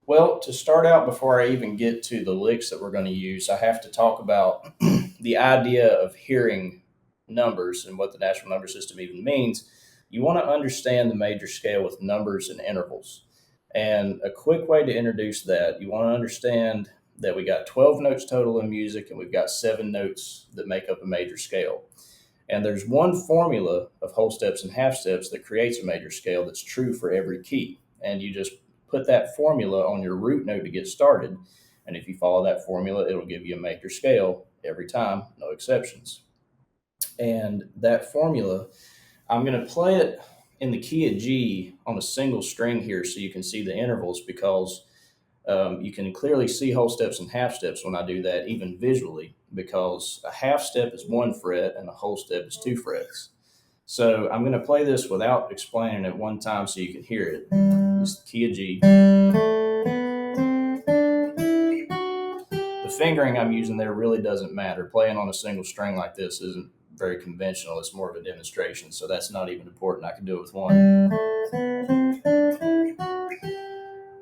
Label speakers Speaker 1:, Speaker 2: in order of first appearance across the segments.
Speaker 1: Well, to start out, before I even get to the licks that we're going to use, I have to talk about the idea of hearing numbers and what the National Number System even means. You want to understand the major scale with numbers and intervals. And a quick way to introduce that, you want to understand that we got 12 notes total in music and we've got 7 notes that make up a major scale. And there's one formula of whole steps and half steps that creates a major scale that's true for every key. And you just put that formula on your root note to get started. And if you follow that formula, it'll give you a major scale every time, no exceptions. And that formula, I'm going to play it in the key of G on a single string here so you can see the intervals because you can clearly see whole steps and half steps when I do that, even visually, because a half step is 1 fret and a whole step is 2 frets. So I'm going to play this without explaining it one time so you can hear it. This is the key of G. The fingering I'm using there really doesn't matter. Playing on a single string like this isn't very conventional. It's more of a demonstration, so that's not even important. I can do it with one.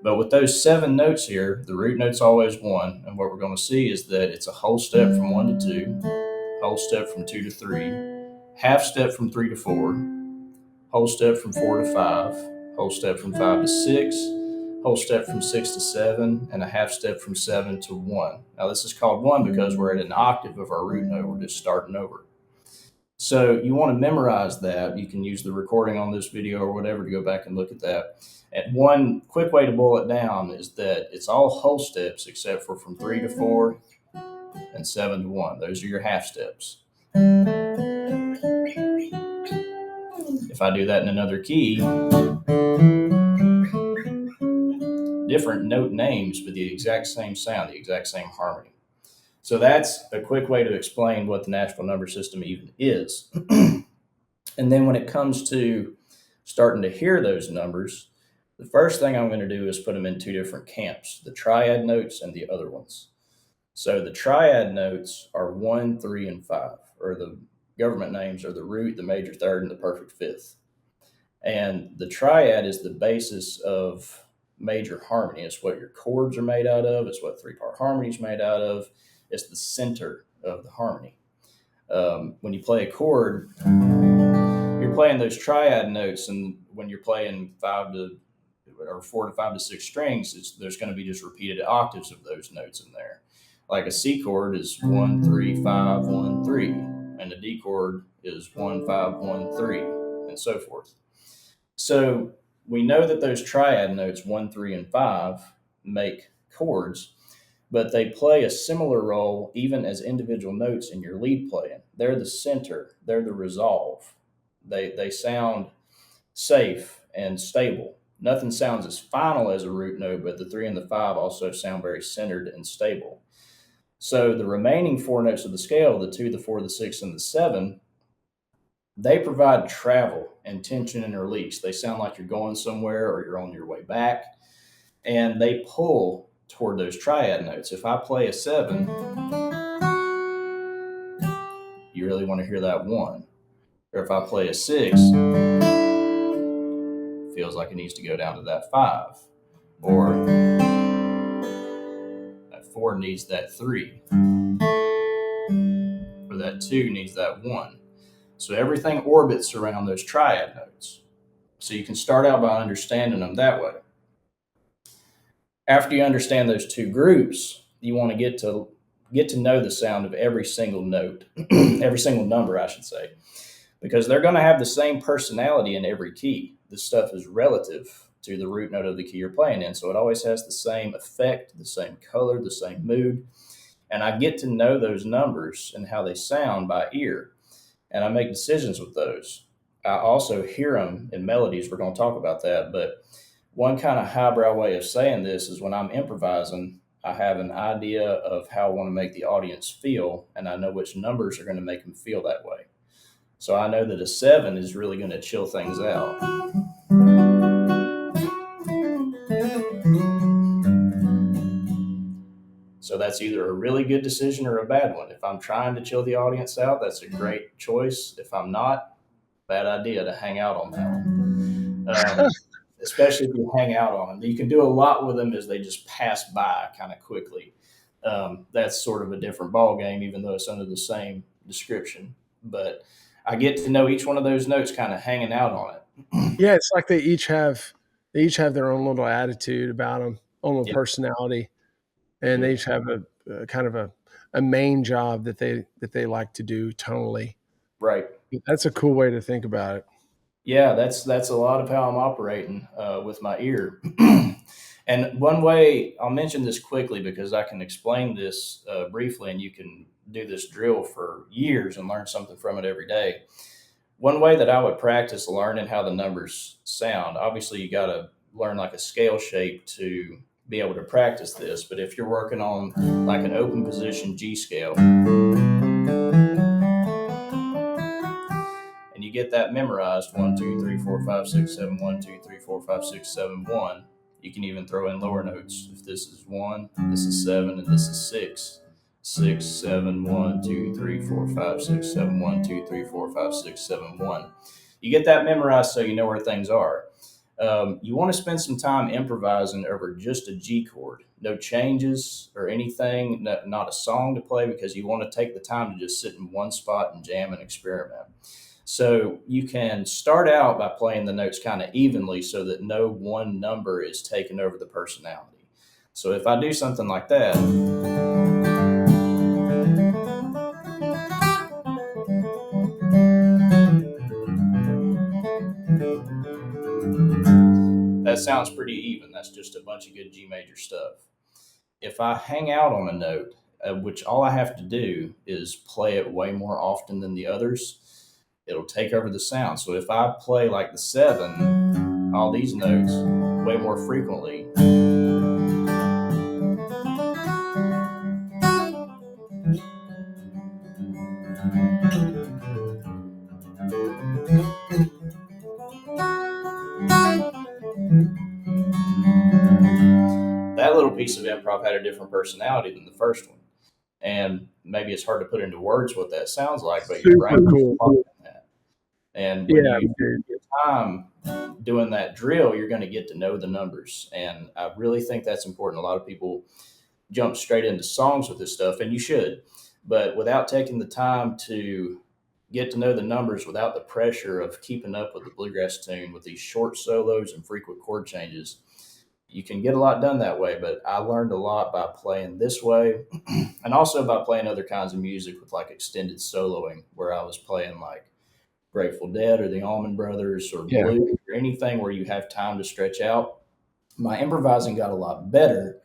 Speaker 1: But with those 7 notes here, the root note's always 1, and what we're going to see is that it's a whole step from 1 to 2, whole step from 2 to 3, half step from 3 to 4, whole step from 4 to 5, whole step from 5 to 6, whole step from 6 to 7, and a half step from 7 to 1. Now, this is called 1 because we're at an octave of our root note. We're just starting over. So you want to memorize that. You can use the recording on this video or whatever to go back and look at that. And one quick way to boil it down is that it's all whole steps except for from 3 to 4 and 7 to 1. Those are your half steps. If I do that in another key, different note names, but the exact same sound, the exact same harmony. So that's a quick way to explain what the Nashville Number System even is. And then when it comes to starting to hear those numbers, the first thing I'm going to do is put them in 2 different camps, the triad notes and the other ones. So the triad notes are 1, 3, and 5, or the government names are the root, the major third, and the perfect fifth. And the triad is the basis of major harmony. It's what your chords are made out of, it's what 3-part harmony is made out of, it's the center of the harmony. When you play a chord, you're playing those triad notes, and when you're playing 4 to 5 to 6 strings, there's going to be just repeated octaves of those notes in there. Like a C chord is 1, 3, 5, 1, 3, and a D chord is 1, 5, 1, 3, and so forth. So we know that those triad notes 1, 3, and 5 make chords, but they play a similar role even as individual notes in your lead playing. They're the center, they're the resolve. They sound safe and stable. Nothing sounds as final as a root note, but the 3 and the 5 also sound very centered and stable. So the remaining 4 notes of the scale, the 2, the 4, the 6, and the 7, they provide travel and tension and release. They sound like you're going somewhere or you're on your way back, and they pull toward those triad notes. If I play a 7, you really want to hear that 1. Or if I play a 6, it feels like it needs to go down to that 5. Or that 4 needs that 3. Or that 2 needs that 1. So everything orbits around those triad notes. So you can start out by understanding them that way. After you understand those 2 groups, you want to get to know the sound of every single note, every single number, I should say, because they're going to have the same personality in every key. This stuff is relative to the root note of the key you're playing in, so it always has the same effect, the same color, the same mood. And I get to know those numbers and how they sound by ear, and I make decisions with those. I also hear them in melodies. We're going to talk about that, but one kind of highbrow way of saying this is when I'm improvising, I have an idea of how I want to make the audience feel, and I know which numbers are going to make them feel that way. So I know that a 7 is really going to chill things out. So that's either a really good decision or a bad one. If I'm trying to chill the audience out, that's a great choice. If I'm not, bad idea to hang out on that one. especially if you hang out on them. You can do a lot with them as they just pass by kind of quickly. That's sort of a different ball game, even though it's under the same description. But I get to know each one of those notes kind of hanging out on it.
Speaker 2: Yeah, it's like they each have their own little attitude about them, own little
Speaker 1: Yeah,
Speaker 2: personality,
Speaker 1: they
Speaker 2: and they
Speaker 1: do.
Speaker 2: each have a kind of a main job that they like to do tonally.
Speaker 1: Right.
Speaker 2: That's a cool way to think about it.
Speaker 1: Yeah, that's a lot of how I'm operating with my ear. And one way I'll mention this quickly because I can explain this briefly, and you can do this drill for years and learn something from it every day. One way that I would practice learning how the numbers sound, obviously, you got to learn like a scale shape to be able to practice this. But if you're working on like an open position G scale, and you get that memorized 1, 2, 3, 4, 5, 6, 7, 1, 2, 3, 4, 5, 6, 7, 1. You can even throw in lower notes. If this is 1, this is 7, and this is 6. 6, 7, 1, 2, 3, 4, 5, 6, 7, 1, 2, 3, 4, 5, 6, 7, 1. You get that memorized so you know where things are. You want to spend some time improvising over just a G chord. No changes or anything, not a song to play, because you want to take the time to just sit in one spot and jam and experiment. So you can start out by playing the notes kind of evenly so that no one number is taking over the personality. So if I do something like that, that sounds pretty even. That's just a bunch of good G major stuff. If I hang out on a note, which all I have to do is play it way more often than the others, it'll take over the sound. So if I play like the 7, all these notes way more frequently, that little piece of improv had a different personality than the first one. And maybe it's hard to put into words what that sounds like, but your brain
Speaker 2: Super cool.
Speaker 1: is that. And when
Speaker 2: Yeah,
Speaker 1: you
Speaker 2: dude.
Speaker 1: get time doing that drill, you're going to get to know the numbers. And I really think that's important. A lot of people jump straight into songs with this stuff, and you should. But without taking the time to get to know the numbers, without the pressure of keeping up with the bluegrass tune with these short solos and frequent chord changes, you can get a lot done that way. But I learned a lot by playing this way and also by playing other kinds of music with like extended soloing, where I was playing like Grateful Dead or the Allman Brothers or
Speaker 2: Yeah.
Speaker 1: blues or anything where you have time to stretch out. My improvising got a lot better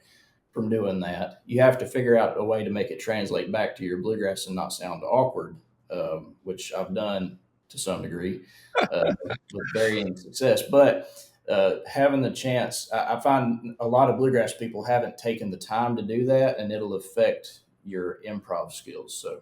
Speaker 1: from doing that. You have to figure out a way to make it translate back to your bluegrass and not sound awkward, which I've done to some degree with varying success. But having the chance, I find a lot of bluegrass people haven't taken the time to do that, and it'll affect your improv skills. So